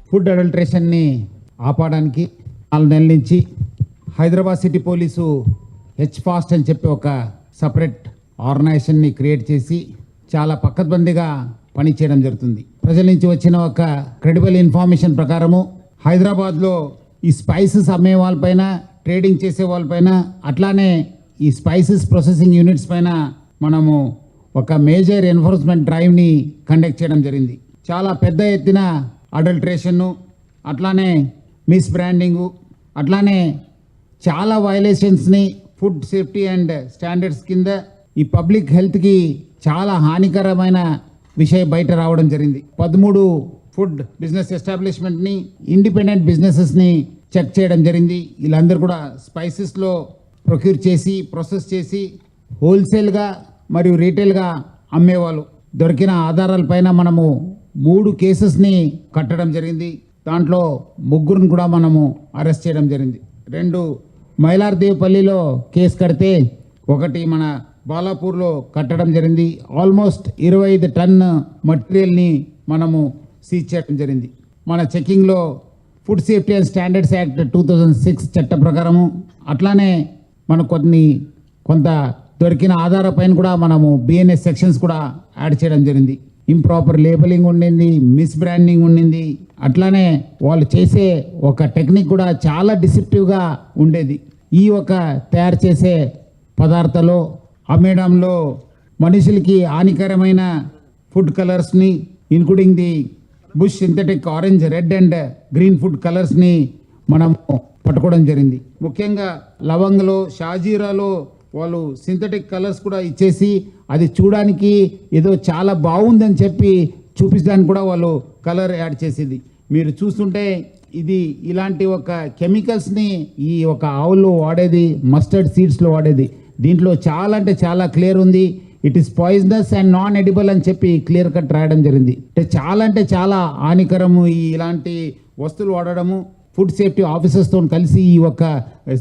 Food అడల్ట్రేషన్ని ఆపడానికి 4 నెలల నుంచి హైదరాబాద్ సిటీ పోలీసు ఫాస్ట్ అని చెప్పి ఒక సపరేట్ ఆర్గనైజేషన్ని క్రియేట్ చేసి చాలా పకడ్బందీగా పనిచేయడం జరుగుతుంది. ప్రజల నుంచి వచ్చిన ఒక క్రెడిబుల్ ఇన్ఫర్మేషన్ ప్రకారము హైదరాబాద్లో ఈ స్పైసెస్ అమ్మే వాళ్ళపైన, ట్రేడింగ్ చేసే వాళ్ళపైన, అట్లానే ఈ స్పైసెస్ ప్రాసెసింగ్ యూనిట్స్ పైన మనము ఒక మేజర్ ఎన్ఫోర్స్మెంట్ డ్రైవ్ని కండక్ట్ చేయడం జరిగింది. చాలా పెద్ద ఎత్తున అడల్ట్రేషన్ను, అట్లానే మిస్ బ్రాండింగు, అట్లానే చాలా వయలేషన్స్ని ఫుడ్ సేఫ్టీ అండ్ స్టాండర్డ్స్ కింద ఈ పబ్లిక్ హెల్త్కి చాలా హానికరమైన విషయం బయట రావడం జరిగింది. 13 ఫుడ్ బిజినెస్ ఎస్టాబ్లిష్మెంట్ని, ఇండిపెండెంట్ బిజినెసెస్ని చెక్ చేయడం జరిగింది. వీళ్ళందరూ కూడా స్పైసెస్లో ప్రొక్యూర్ చేసి, ప్రాసెస్ చేసి హోల్సేల్గా మరియు రీటైల్గా అమ్మేవాళ్ళు. దొరికిన ఆధారాలపైన మనము 3 కేసెస్ని కట్టడం జరిగింది. దాంట్లో 3 కూడా మనము అరెస్ట్ చేయడం జరిగింది. 2 మైలార్దేవ్పల్లిలో కేసు కడితే 1 మన బాలాపూర్లో కట్టడం జరిగింది. ఆల్మోస్ట్ 25 టన్ మటీరియల్ని మనము సీజ్ చేయడం జరిగింది. మన చెకింగ్లో food safety and standards act 2006 చట్ట ప్రకారము, అట్లానే మన కొంత దొరికిన ఆధారపైన కూడా మనము బిఎన్ఎస్ సెక్షన్స్ కూడా యాడ్ చేయడం జరిగింది. ఇంప్రాపర్ లేబలింగ్ ఉండింది, మిస్ బ్రాండింగ్ ఉండింది, అట్లానే వాళ్ళు చేసే ఒక టెక్నిక్ కూడా చాలా డిసెప్టివ్గా ఉండేది. ఈ తయారు చేసే పదార్థాలు అమ్మేయడంలో మనుషులకి హానికరమైన ఫుడ్ కలర్స్ని, ఇన్క్లూడింగ్ ది బుష్ synthetic orange, red and green food కలర్స్ని మనం పట్టుకోవడం జరిగింది. ముఖ్యంగా లవంగలో, షాజీరాలో వాళ్ళు సింథటిక్ కలర్స్ కూడా ఇచ్చేసి అది చూడడానికి ఏదో చాలా బాగుందని చెప్పి చూపించడానికి కూడా వాళ్ళు కలర్ యాడ్ చేసేది. మీరు చూస్తుంటే ఇది ఇలాంటి కెమికల్స్ని ఈ ఆవుల్లో వాడేది, మస్టర్డ్ సీడ్స్లో వాడేది. దీంట్లో చాలా అంటే చాలా క్లియర్ ఉంది, it is poisonous and non edible అని చెప్పి క్లియర్ కట్ రాయడం జరిగింది. అంటే చాలా హానికరము ఇలాంటి వస్తువులు వాడడము. ఫుడ్ సేఫ్టీ ఆఫీసర్స్తో కలిసి ఈ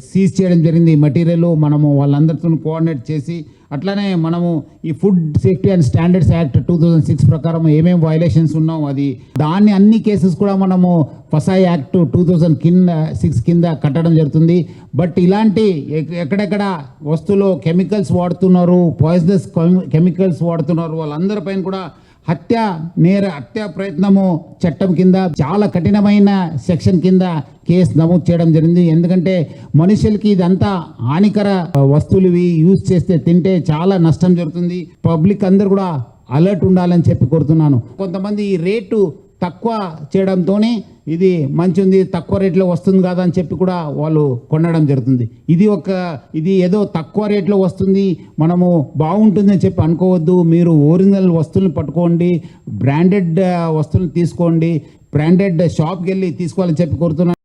సీజ్ చేయడం జరిగింది మెటీరియల్. మనము వాళ్ళందరితో కోఆర్డినేట్ చేసి, అట్లానే మనము ఈ food safety and standards act 2006 ప్రకారం ఏమేమి వయలేషన్స్ ఉన్నాం దాన్ని అన్ని కేసెస్ కూడా మనము ఫసాయి యాక్ట్ 2006 కింద కట్టడం జరుగుతుంది. బట్ ఇలాంటి ఎక్కడెక్కడ వస్తువులో కెమికల్స్ వాడుతున్నారు, పాయిజనస్ కెమికల్స్ వాడుతున్నారు, వాళ్ళందరిపైన కూడా హత్య ప్రయత్నము చట్టం కింద చాలా కఠినమైన సెక్షన్ కింద కేసు నమోదు చేయడం జరిగింది. ఎందుకంటే మనుషులకి ఇదంతా హానికర వస్తువులు యూజ్ చేస్తే, తింటే చాలా నష్టం జరుగుతుంది. పబ్లిక్ అందరు కూడా అలర్ట్ ఉండాలని చెప్పి కోరుతున్నాను. కొంతమంది ఈ రేటు తక్కువ చేయడంతోనే ఇది మంచి ఉంది, తక్కువ రేట్లో వస్తుంది కదా అని చెప్పి కూడా వాళ్ళు కొనడం జరుగుతుంది. ఇది ఏదో తక్కువ రేట్లో వస్తుంది, మనము బాగుంటుందని చెప్పి అనుకోవద్దు. మీరు ఒరిజినల్ వస్తువులను పట్టుకోండి, బ్రాండెడ్ వస్తువులను తీసుకోండి, బ్రాండెడ్ షాప్కి వెళ్ళి తీసుకోవాలని చెప్పి కోరుతున్నాను.